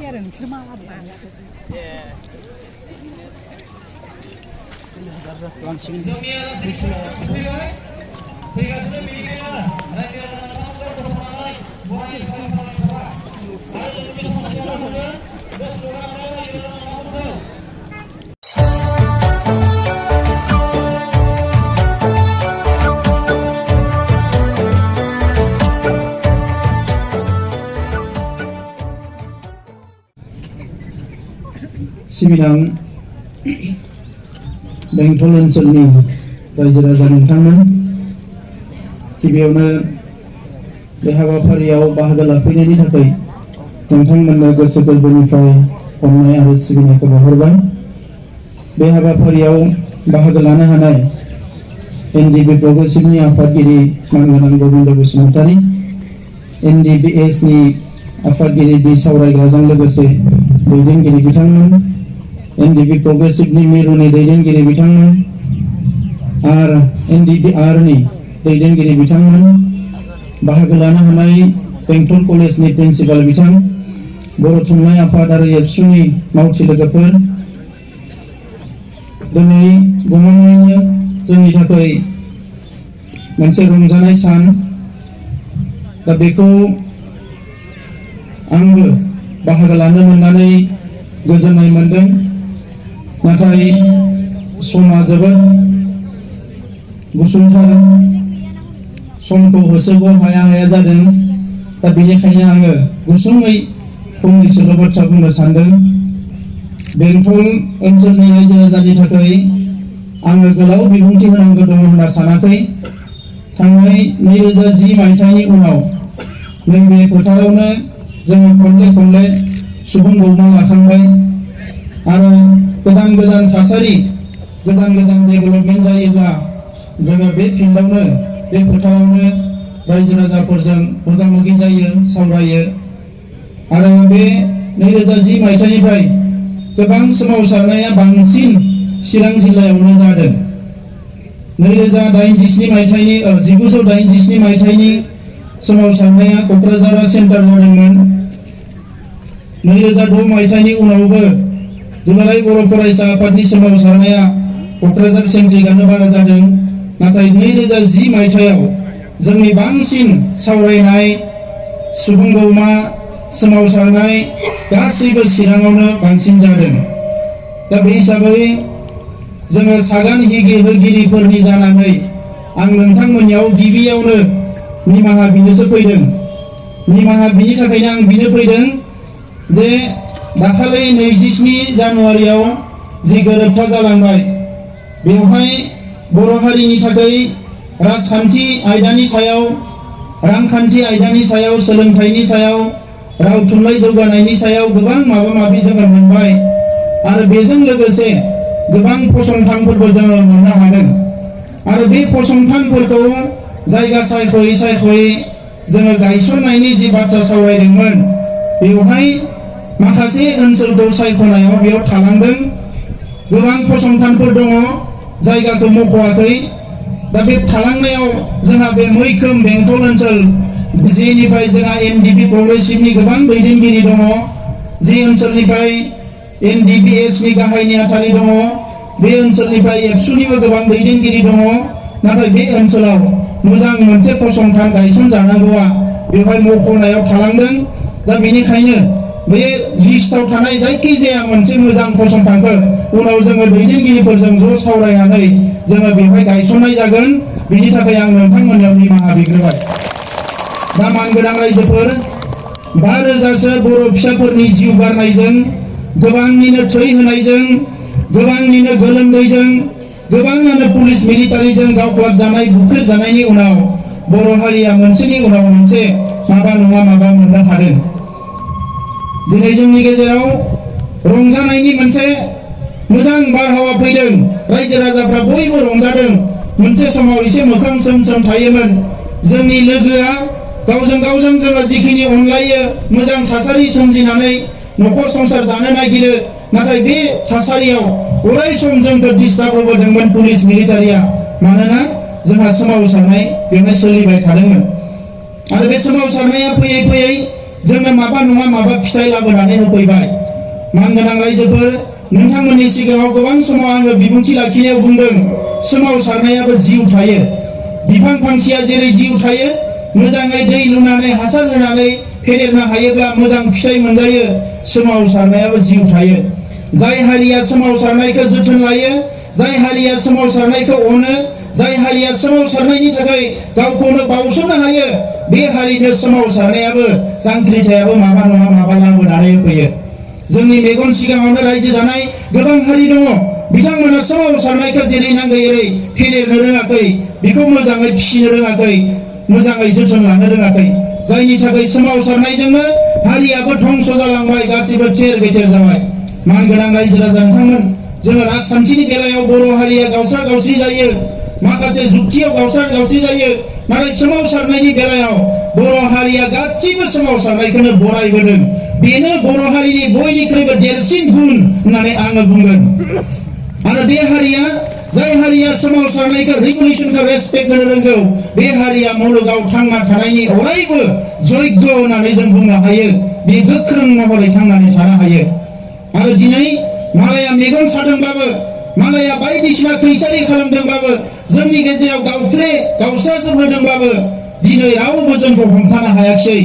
आरो नोंसोर मा सिबिलां बेंटल ओनसोलनि रायजो राजा नोंथांमोन गिबियावनो बे हाबाफारियाव बाहागो लाफैनायनि थाखाय नोंथांमोननो गोसो गोरबोनिफ्राय अननाय आरो सिबिनायखौ बावहरबाय। बे हाबाफारियाव बाहागो लानो हानाय एनडिबि प्रग्रेसिभनि आफादगिरि मानगोनां गोविंद बसुमतारी, एनडिबिएसनि आफादगिरि बि सावरायग्राजों लोगोसे दैदेनगिरि बिथांमोन, एनडिबि प्रग्रेसिभनि मिरुनि दैदेनगिरि बिथांमोन आरो एनडिबिआरनि दैदेनगिरि बिथांमोन, बाहागो लानो हानाय बेंटल कलेजनि प्रिन्सिपाल बिथां, बर' थुनलाइ आफाद आरो एबसुनि मावथि लोगोफोर, दिनै गमामायैनो जोंनि थाखाय मोनसे रंजानाय सान। दा बेखौ आंबो बाहागो लानो मोननानै गोजोननाय मोनदों, नाथाय समा जोबोद गुसुंथार, समखौ होसोनो हाया जादों। दा बेनिखायनो आङो गुसुङै फंनैसोल' बाथ्रा बुंनो सानदों। बेंटल ओनसोलनि रायजो राजानि थाखाय आङो गोलाव बिबुंथि होनांगौ दङ होनना सानाखै। थांनाय 2010 मायथाइनि उनाव नैबे फोथारावनो जोङो खनले सुबुं गौमा लाखांबाय आरो गोदान थासारि, गोदान डेभेलपमेन्ट जायोब्ला जोङो बे फिल्डआवनो, बे फोथारावनो रायजो राजाफोरजों मोगा मोगि जायो, सावरायो आरो बे 2010 मायथाइनिफ्राय गोबां सोमावसारनाया बांसिन चिरां जिल्लायावनो जादों। 1987 मायथाइनि सोमावसारनाया क'क्राझार सेन्टार जादोंमोन। 2006 मायथाइनि उनावबो दुलाराय बर' फरायसा आफादनि सोमावसारनाया क'क्राझार सेन्ट्रिकआनो बारा जादों। नाथाय 2010 मायथाइयाव जोंनि बांसिन सावरायनाय, सुबुं गौमा सोमावसारनाय गासैबो चिराङावनो बांसिन जादों। दा बे हिसाबै जोङो सागान होगिरिफोरनि जानानै आं नोंथांमोननियाव गिबियावनो निमाहा बिनोसो फैदों। निमाहा बिनि थाखायनो आं बिनो फैदों जे दाखालि 27 जानुवारियाव जि गोरोबथा जालांबाय, बेवहाय बर' हारिनि थाखाय राजखान्थि आयदानि सायाव, रांखान्थि आयदानि सायाव, सोलोंथाइनि सायाव, राव थुनलाइ जौगानायनि सायाव गोबां माबा-माबि जोङो मोनबाय आरो बेजों लोगोसे गोबां फसंथानफोरबो जोङो मोननो हादों आरो बे फसंथानफोरखौ जायगा सायख'यै जोङो गायसननायनि जि बाथ्रा सावरायदोंमोन, बेवहाय माखासे ओनसोलखौ सायख'नायाव बेयाव थालांदों। गोबां फसंथानफोर दङ, जायगाखौ मख'वाखै। दा बे थालांनायाव जोंहा बे मैखोम बेंटल ओनसोल जेनिफ्राय जोंहा एनडिबि प्रग्रेसिभनि गोबां दैदेनगिरि दङ, जि ओनसोलनिफ्राय एनडिबिएसनि गाहाय नेहाथारि दङ, बे ओनसोलनिफ्राय एबसुनिबो गोबां दैदेनगिरि दङ। नाथाय बे ओनसोलाव मोजां मोनसे फसंथान गायसनजानांगौआ बेवहाय मख'नायाव थालांदों। दा बेनिखायनो बे लिस्टआव थानाय जायखिजाया मोनसे मोजां फसंथानखौ उनाव जोङो दैदेनगिरिफोरजों ज' सावरायनानै जोङो बेवहाय गायसननाय जागोन। बिनि थाखाय आं नोंथांमोननियाव निमाहा बिग्रोबाय। दा मानगोनां रायजोफोर, 5,000सो बर' फिसाफोरनि जिउ गारनायजों, गोबांनिनो थै होनायजों, गोबांनिनो गोलोमदैजों, गोबाङानो पुलिस मिलिटारिजों गावख्लाबजानाय, बुख्रेबजानायनि उनाव बर' हारिया मोनसेनि उनाव मोनसे माबा नङा माबा मोननो हादों। दिनै जोंनि गेजेराव रंजानायनि मोनसे मोजां बारहावा फैदों। रायजो राजाफ्रा बयबो रंजादों। मोनसे समाव एसे मोखां सोम थायोमोन। जोंनि लोगोआ गावजों जोङो जिखिनि अनलायो, मोजां थासारि सोमजिनानै न'खर संसार जानो नागिरो, नाथाय बे थासारियाव अराय सम जोंखौ डिस्टार्ब होबोदोंमोन पुलिस मिलिटारिया। मानोना जोंहा सोमावसारनाय बेवहाय सोलिबाय थादोंमोन आरो बे सोमावसारनाया फैयै जोंनो माबा नङा माबा फिथाइ लाबोनानै होफैबाय। मानगोनां रायजोफोर, नोंथांमोननि सिगाङाव गोबां समाव आङो बिबुंथि लाखिनायाव बुंदों, सोमावसारनायाबो जिउ थायो। बिफां फांसेया जेरै जिउ थायो, मोजाङै दै लुनानै हासार होनानै फेदेरनो हायोब्ला मोजां फिथाइ मोनजायो, सोमावसारनायाबो जिउ थायो। जाय हारिया सोमावसारनायखौ जोथोन लायो, जाय हारिया सोमावसारनायखौ अनो, जाय हारिया सोमावसारनायनि थाखाय गावखौनो बावसोमनो हायो, बे हारिनो सोमावसारनायाबो जांख्रिथायाबो माबा नङा माबा लाबोनानै होफैयो। जोंनि मेगन सिगाङावनो रायजो जानाय गोबां हारि दङ, बिथांमोना सोमावसारनायखौ जेरै नांगौ एरै फेदेरनो रोङाखै, बेखौ मोजाङै फिसिनो रोङाखै, मोजाङै जोथोन लानो रोङाखै, जायनि थाखाय सोमावसारनायजोंनो हारियाबो धंस जालांबाय, गासैबो थेर बेथेर जाबाय। मानगोनां रायजो राजा नोंथांमोन, जोङो राजखान्थिनि बेलायाव बर' हारिया गावस्रा गावस्रि जायो, माखासे जुक्तियाव गावस्रा गावस्रि जायो, नाथाय सोमावसारनायनि बेलायाव बर' हारिया गासिबो सोमावसारनायखौनो बरायबोदों। बेनो बर' हारिनि बयनिख्रुइबो देरसिन गुन होननानै आङो बुंगोन। आरो बे हारिया, जाय हारिया सोमावसारनायखौ रिभलिउसनखौ रेसपेक्ट होनो रोंगौ, बे हारिया मुलुगाव थांना थानायनि अरायबो जग्य होननानै जों बुंनो हायो। बे गोख्रों महरै थांनानै थानो हायो। आरो दिनै मालाया मेगन सादोंब्लाबो, मालाया बायदिसिना खैसारि खालामदोंब्लाबो, जोंनि गेजेराव गावस्राजोबहोदोंब्लाबो दिनै रावबो जोंखौ हमथानो हायाखिसै।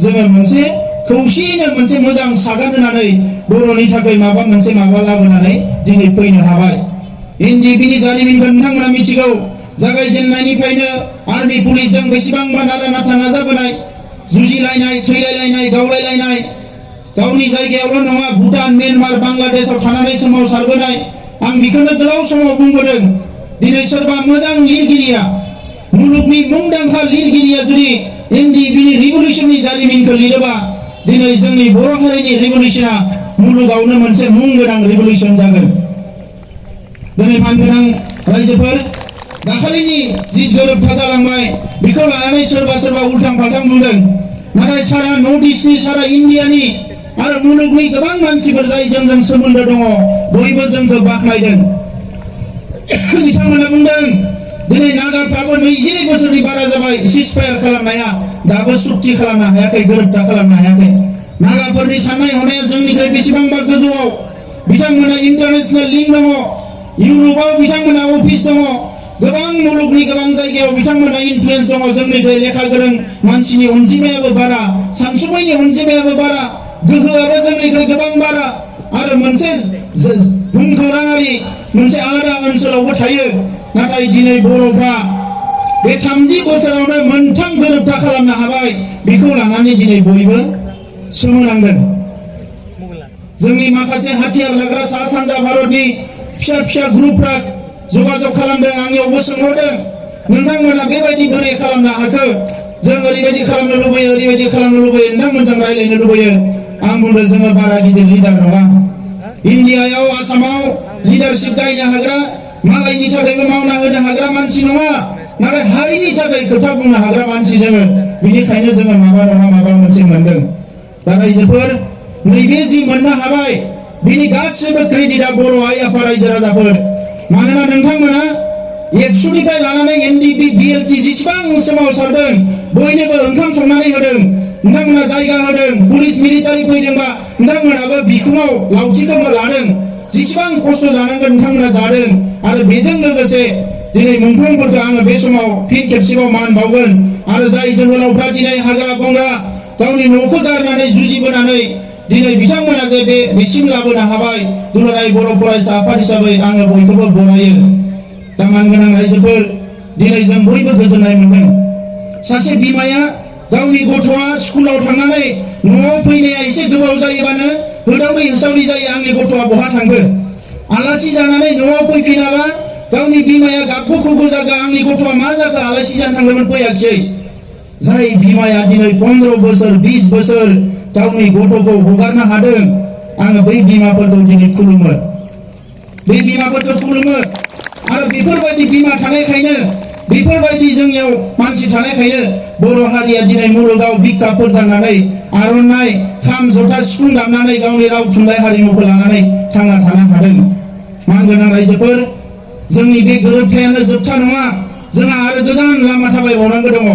जोङो मोनसे खौसेयैनो मोनसे मोजां सागान होनानै बर'नि थाखाय माबा मोनसे माबा लाबोनानै दिनै फैनो हाबाय। एनडिएफबिनि जारिमिनखौ नोंथांमोना मिथिगौ। जागायजेननायनिफ्रायनो आर्मि पुलिसजों बेसेबांबा नारा नाथा नाजाबोनाय, जुजिलायनाय, थैलायलायनाय, गावलायलायनाय, गावनि जायगायावल' नङा भुटान, म्यानमार, बांलादेशआव थानानै सोमावसारबोनाय। आं बेखौनो गोलाव समाव बुंबोदों। दिनै सोरबा मोजां लिरगिरिया, मुलुगनि मुंदांखा लिरगिरिया जुदि एनडिएफबिनि रिभलिउसननि जारिमिनखौ लिरोबा, दिनै जोंनि बर' हारिनि रिभलिउसना मुलुगावनो मोनसे मुं गोनां रिभलिउसन जागोन। दिनै मानगोनां रायजोफोर, दाखालिनि जि गोरोबथा जालांबाय, बेखौ लानानै सोरबा सोरबा उल्थां फाल्थां बुंदों। नाथाय सारा नर्थ इस्टनि, सारा इन्डियानि आरो मुलुगनि गोबां मानसिफोर जाय जोंजों सोमोन्दो दङ, बयबो जोंखौ बाख्नायदों। बिथांमोना बुंदों, दिनै नागाफ्राबो 22 बोसोरनि बारा जाबाय सिजफायार खालामनाया, दाबो सुक्ति खालामनो हायाखै, गोरोबथा खालामनो हायाखै। नागाफोरनि साननाय हनाया जोंनिफ्राय बेसेबांबा गोजौआव। बिथांमोना इन्टारनेशनेल लिंक दङ, इउरपआव बिथांमोना अफिस दङ, गोबां मुलुगनि गोबां जायगायाव बिथांमोना इनफ्लुयेन्स दङ। जोंनिफ्राय लेखा गोरों मानसिनि अनजिमायाबो बारा, सानसुमैनि अनजिमायाबो बारा, गोहोआबो जोंनिफ्राय गोबां बारा, आरो मोनसे भुमखौराङारि मोनसे आलादा ओनसोलावबो थायो। नाथाय दिनै बर'फ्रा बे 30 बोसोरावनो मोनथाम गोरोबथा खालामनो हाबाय। बेखौ लानानै दिनै बयबो सोमोनांदों। जोंनि माखासे हाथियार लाग्रा सा सानजा भारतनि फिसा फिसा ग्रुपफ्रा जगाजग खालामदों, आंनियावबो सोंहरदों, नोंथांमोना बेबायदि बोरै खालामनो हाखो? जों ओरैबायदि खालामनो लुबैयो, ओरैबायदि खालामनो लुबैयो, नोंथांमोनजों रायज्लायनो लुबैयो। आं बुंदों, जोङो बारा गिदिर लिडार नङा। इन्डियायाव, आसामाव लिडारशिप गायनो हाग्रा, मालायनि थाखायबो मावना होनो हाग्रा मानसि नङा, नाथाय हारिनि थाखाय खोथा बुंनो हाग्रा मानसि जोङो। बेनिखायनो जोङो माबा नङा माबा मोनसे मोनदों। दा रायजोफोर, नैबे जि मोननो हाबाय, बिनि गासिबो क्रेडिटआ बर' आइ आफा रायजो राजाफोर। मानोना नोंथांमोना एबसुनिफ्राय लानानै एनडिएफबि, बिएलटि जेसेबां सोमावसारदों, बयनोबो ओंखाम संनानै होदों, नोंथांमोना जायगा होदों। पुलिस मिलिटारि फैदोंबा नोंथांमोनाबो बिखुङाव लावथिखौबो लादों। जेसेबां खस्थ' जानांगोन नोंथांमोना जादों। आरो बेजों लोगोसे दिनै मुंख्लंफोरखौ आङो बे समाव फिन खेबसेबाव मान बावगोन। आरो जाय जोहोलावफ्रा दिनै हाग्रा बंग्रा गावनि न'खौ गारनानै जुजिबोनानै दिनै बिथांमोना जे बेसिम लाबोनो हाबाय, दुलाराय बर' फरायसा आफाद हिसाबै आङो बयखौबो बरायो। दा मानगोनां रायजोफोर, दिनै जों बयबो गोजोननाय मोनदों। सासे बिमाया गावनि गथ'आ स्कुलाव थांनानै न'आव फैनाया एसे गोबाव जायोबानो होदावरि होसावरि जायो, आंनि गथ'आ बहा थांखो? आलासि जानानै न'आव फैफिनाबा गावनि बिमाया गाबख' खुगु जागोन, आंनि गथ'आ मा जाखो, आलासि जानो थांदोंमोन फैयाखिसै। जाय बिमाया दिनै 15 बोसोर 20 बोसोर गावनि गथ'खौ हगारनो हादों, आङो बै बिमाफोरखौ दिनै खुलुमो, बै बिमाफोरखौ खुलुमो। आरो बेफोरबायदि बिमा थानायखायनो, बेफोरबायदि जोंनियाव मानसि थानायखायनो बर' हारिया दिनै मुलुगाव बिखाफोर गाननानै, आर'नाइ, खाम, जथा, सिफुं दामनानै गावनि राव थुनलाइ हारिमुखौ लानानै थांना थानो हादों। मानगोनां रायजोफोर, जोंनि बे गोरोबथायानो जोबथा नङा। जोंहा आरो गोजान लामा थाबायबावनांगौ दङ।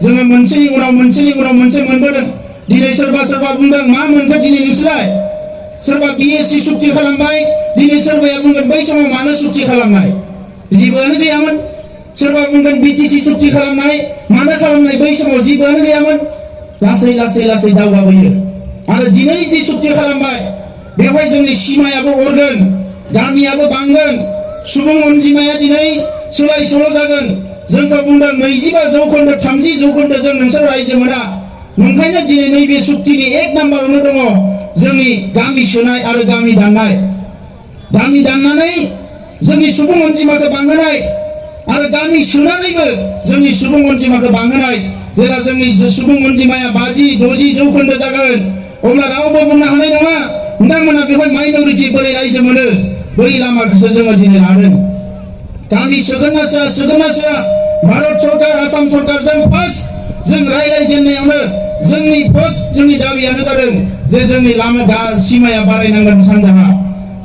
जोङो मोनसेनि उनाव मोनसे मोनबोदों। दिनै सोरबा सोरबा बुंदों मा मोनखो दिनै नोंसोरलाय सोरबा BSc सुक्ति खालामबाय दिनै सोरबाया बुंगोन बै समाव मानो सुक्ति खालामनाय जेबोआनो गैयामोन सोरबा बुंगोन BTC सुक्ति खालामनाय मानो खालामनाय बै समाव जेबोआनो गैयामोन लासै लासै लासै दावगाबोयो आरो दिनै जि सुक्ति खालामबाय बेवहाय जोंनि सीमायाबो अरगोन गामियाबो बांगोन सुबुं अनजिमाया दिनै सोलाय सोल' जागोन जोंखौ बुंदों 25 जौखोन्दो 30 जौखोन्दो जों नोंसोर रायजो मोना नंखायनो दिनै नैबे सुक्तिनि 1 नाम्बारावनो दङ जोंनि गामि सोनाय आरो गामि दाननानै जोंनि सुबुं अनजिमाखौ बांहोनाय आरो गामि सोनानैबो जोंनि सुबुं अनजिमाखौ बांहोनाय जेला जोंनि सुबुं अनजिमाया 50-60 जौखोन्दो जागोन अब्ला रावबो बुंनो हानाय नङा नोंथांमोना बेवहाय माइनरिटि बोरै रायजो मोनो बै लामाखौसो जोङो दिनै लादों गामि सोगोन ना सोआ भारत सरकार आसाम सरकारजों फार्स्ट जों रायज्लायजेननायावनो जोंनि फार्स्ट जोंनि दाबियानो जादों जे जोंनि लामा सीमाया बारायनांगोन सानजाहा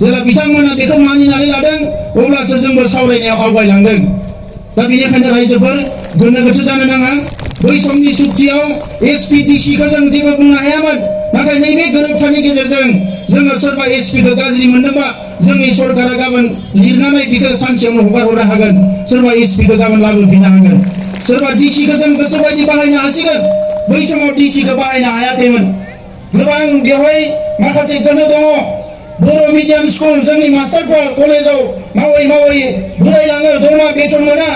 जेला बिथांमोना बेखौ मानिनानै लादों अब्लासो जोंबो सावरायनायाव आवगायलांदों दा बेनिखायनो रायजोफोर गोनो गोथो जानो नाङा बै समनि सुक्तियाव SPDC खौ जों जेबो बुंनो हायामोन नाथाय नैबे गोरोबथानि गेजेरजों जोङो सोरबा SP खौ गाज्रि मोनदोंबा जोंनि सरकारा गाबोन लिरनानै बेखौ सानसेयावनो हगारहरनो हागोन सोरबा SP खौ गाबोन लाबोफिननो हागोन सोरबा DC खौ जों गोसोबायदि बाहायनो हासिगोन बै समाव DC खौ बाहायनो हायाखैमोन गोबां बेवहाय माखासे गोहो दङ बर' मिडियाम स्कुल जोंनि मास्टारफ्रा कलेजाव मावै बुरायलाङो दरमा बेथन मोना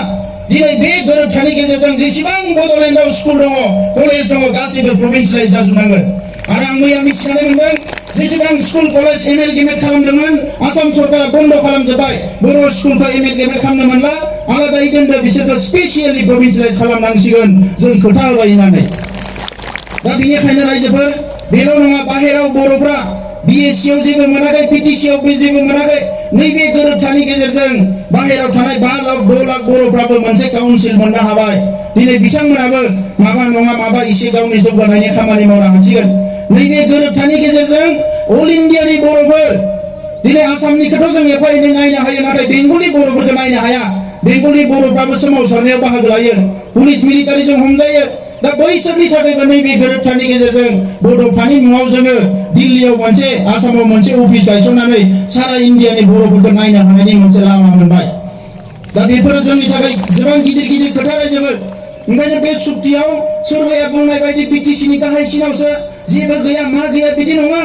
दिनै बे गोरोबथानि गेजेरजों जेसेबां बड'लेण्डआव स्कुल दङ कलेज दङ गासैबो प्रभिन्सियेलाइज जाजोबनांगोन आरो आं मैया मिथिनानै मोनदों जेसेबां स्कुल कलेज ML गेमेट खालामदोंमोन आसाम सरकारा बन्द खालामजोब्बाय बर' स्कुलखौ ML गेमेट खालामनो मोनला आलादायै दोनदो बिसोरखौ स्पेसियेलि प्रभिन्सियेलाइज खालामनांसिगोन जों खोथा होबाय होननानै दा बेनिखायनो रायजोफोर बेल' नङा बाहेराव बर'फ्रा BSc आव जेबो मोनाखै PTC आव जेबो मोनाखै नैबे गोरोबथानि गेजेरजों बाहेराव थानाय 5 लाख 10 लाख बर'फ्राबो मोनसे काउन्सिल मोननो हाबाय दिनै बिथांमोनाबो माबा नङा माबा एसे गावनि जौगानायनि खामानि मावनो हासिगोन नैबे गोरोबथानि गेजेरजों अल इन्डियानि बर'फोर दिनै आसामनिखौथ' जों एफा एनै नायनो हायो नाथाय बेंगलि बर'फोरखौ नायनो हाया बेंगलि बर'फ्राबो सोमावसारनायाव बाहागो लायो पुलिस मिलिटारिजों हमजायो दा बैसोरनि थाखायबो नैबे गोरोबथानि गेजेरजों बड'फानि मुङाव जोङो दिल्लीयाव मोनसे आसामाव मोनसे अफिस गायसननानै सारा इन्डियानि बर'फोरखौ नायनो हानायनि मोनसे लामा मोनबाय दा बेफोरो जोंनि थाखाय गोबां गिदिर खोथा रायजोफोर ओंखायनो बे सुक्तियाव सोरबाया बुंनाय बायदि BTCनि गाहायसिनावसो जेबो गैया मा गैया बिदि नङा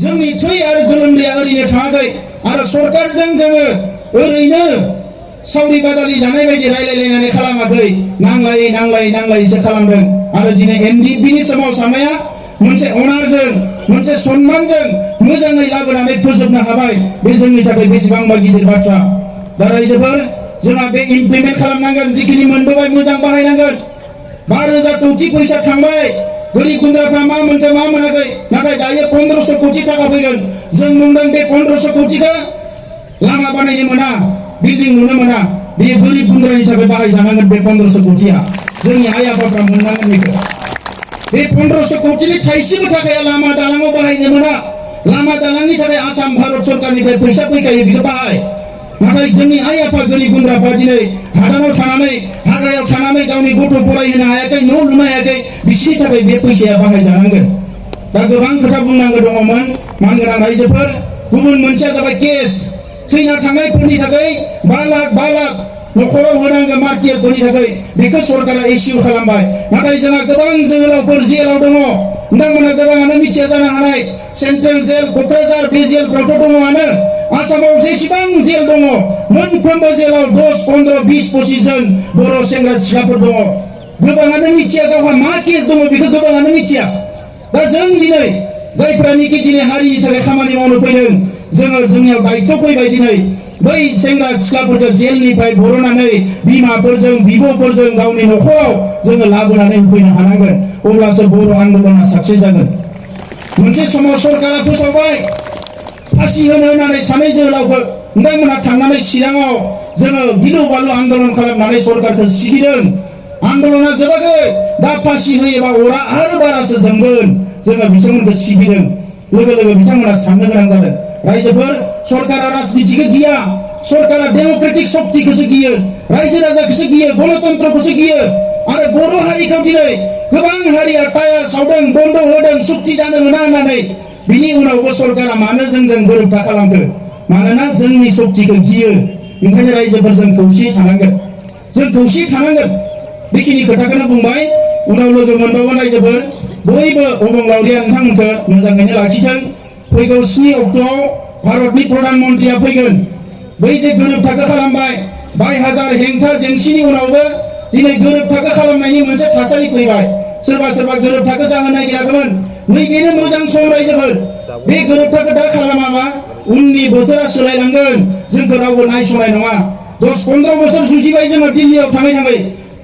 जोंनि थै आरो गोलोमदैया ओरैनो थाङाखै आरो सरकारजों जोङो ओरैनो सावरि बादालि जानाय बायदि रायलायलायनानै खालामाखै नांलायैसो खालामदों आरो दिनै NDPनि सोमावसारनाया मोनसे अनारजों मोनसे सन्मानजों मोजाङै लाबोनानै फोजोबनो हाबाय बे जोंनि थाखाय बेसेबांबा गिदिर बाथ्रा दा रायजोफोर जोंहा बे इमप्लिमेन्ट खालामनांगोन जिखिनि मोनबोबाय मोजां बाहायनांगोन 5,000 कोटी फैसा थांबाय गोरिब गुन्द्राफ्रा मा मोनखो मा मोनाखै नाथाय दायो 1500 कोटी थाखा फैगोन जों बुंदों बे 1500 कोटीखौ लामा बानायनो मोना बिल्डिं लुनो मोना बे गोरिब गुन्द्रानि थाखाय बाहायजानांगोन बे 1500 कोटीया जोंनि आइ आफाफ्रा मोननांगोन बेखौ बे 1500 कोटीनि थाइसेबो थाखाया लामा दालाङाव बाहायनो मोना लामा दालांनि थाखाय आसाम भारत सरकारनिफ्राय फैसा फैखायो बेखौ बाहाय नाथाय जोंनि आइ आफा गोरिब गुन्द्राफ्रा दिनै हादानाव थानानै हाग्रायाव थानानै गावनि गथ' फरायहोनो हायाखै न' लुनो हायाखै बिसोरनि थाखाय बे फैसाया बाहायजानांगोन दा गोबां खोथा बुंनांगौ दङमोन मानगोनां रायजोफोर गुबुन मोनसेया जाबाय केस थैना थांनायफोरनि थाखाय 5 लाख न'खराव होनांगौ मार्टियारफोरनि थाखाय बेखौ सरकारा इस्यु खालामबाय नाथाय जोंहा गोबां जोहोलावफोर जेलाव दङ नोंथांमोना गोबाङानो मिथिया जानो हानाय सेन्ट्रेल जेल क'क्राझार बे जेलफ्रावथ' दङआनो आसामाव जेसेबां जेल दङ मोनफ्रोमबो जेलाव 10, 15, 20, 25 जन बर' सेंग्रा सिख्लाफोर दङ गोबाङानो मिथिया गावहा मा केस दङ बेखौ गोबाङानो मिथिया दा जों दिनै जायफ्रानिकि दिनै हारिनि थाखाय खामानि मावनो फैदों जोंनियाव दायित्व फैबाय दिनै बै सेंग्रा सिख्लाफोरखौ जेलनिफ्राय बर'नानै बिमाफोरजों बिब'फोरजों गावनि न'खराव जोङो लाबोनानै होफैनो हानांगोन अब्लासो बर' आन्दोलना साक्सेस जागोन मोनसे समाव सरकारा फोसावबाय फासि होनानै सानै जोहोलावफोर नोंथांमोनहा थांनानै चिराङाव जोङो गिलु बालु आन्दोलन खालामनानै सरकारखौ सिगिदों आन्दोलना जोबाखै दा फासि होयोबा अरा आरो बारासो जोंगोन जोङो बिथांमोनखौ सिगिदों लोगो बिथांमोना साननो गोनां जादों रायजोफोर सरकारा राजनितिखौ गिया सरकारा डेम'क्रेटिक शक्तिखौसो गियो रायजो राजाखौसो गियो गणतन्त्रखौसो गियो आरो बर' हारिखौ दिनै गोबां हारिया टायार सावदों, बन्द होदों, सुक्ति जानो मोना होननानै। बिनि उनावबो सरकारा मानो जोंजों गोरोबथा खालामखो? मानोना जोंनि सक्तिखौ गियो। ओंखायनो रायजोफोरजों खौसेयै थानांगोन, जों खौसेयै थानांगोन। बेखिनि खोथाखौनो बुंबाय। उनाव लोगो मोनबावगोन रायजोफोर। बयबो अबंलावरिया नोंथांमोनखौ मोजाङैनो लाखिथों। फैगौ 7 अक्ट'आव भारतनि प्रधान मन्त्रिया फैगोन। बै जे गोरोबथाखौ खालामबाय, 22,000 हेंथा जेंसिनि उनावबो दिनै गोरोबथाखौ खालामनायनि मोनसे थासारि फैबाय। सोरबा सोरबा गोरोबथाखौ जाहोनो नागिराखैमोन। नैबेनो मोजां सम रायजोफोर। बे गोरोबथाखौ दा खालामाबा उननि बोथोरा सोलायलांगोन। जोंखौ रावबो नायस'नाय नङा। 10-15 बोसोर जुजिबाय जोङो दिल्लीयाव थाङै थाङै,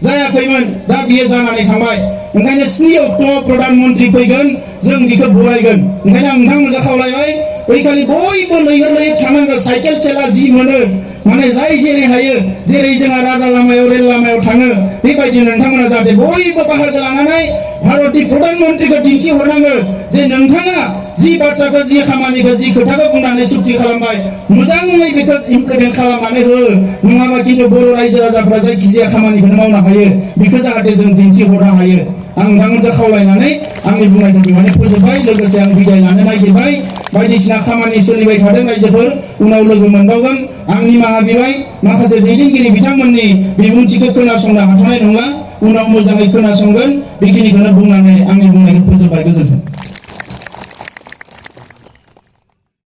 जायाखैमोन। दा बियो जानानै थांबाय। ओंखायनो 7 अक्ट'आव प्रधान मन्त्रि फैगोन, जों बिखौ बरायगोन। ओंखायनो आं नोंथांमोनखौ खावलायबाय, बैखालि बयबो लैहोर लैहोर थांनांगौ। साइकेल थेला जि मोनो, माने जाय जेरै हायो, जेरै जोंहा राजा लामायाव रेल लामायाव थाङो, बेबायदिनो नोंथांमोना जाहाथे बयबो बाहागो लानानै भारतनि प्रधान मन्त्रिखौ दिन्थिहरनांगौ जे नोंथाङा जि बाथ्राखौ, जि खामानिखौ, जि खोथाखौ बुंनानै सुक्ति खालामबाय, मोजाङै बेखौ इमप्लिमेन्ट खालामनानै हो। नङाबा खिन्थु बर' रायजो राजाफ्रा जायखिजाया खामानिखौनो मावनो हायो, बेखौ जाहाथे जों दिन्थिहरनो हायो। आं नोंथांमोनखौ खावलायनानै आंनि बुंनायखौ बेवहायनो फोजोबबाय। लोगोसे आं बिदाय लानो नागिरबाय। बायदिसिना खामानि सोलिबाय थादों रायजोफोर, उनाव लोगो मोनबावगोन। आं निमाहा बिबाय। माखासे दैदेनगिरि बिथांमोननि बिबुंथिखौ खोनासंनो हाथ'नाय नंला। उनाव मोजाङै खोनासंगोन। बेखिनिखौनो बुंनानै आंनि बुंनायखौ फोजोबबाय। गोजोन्थों।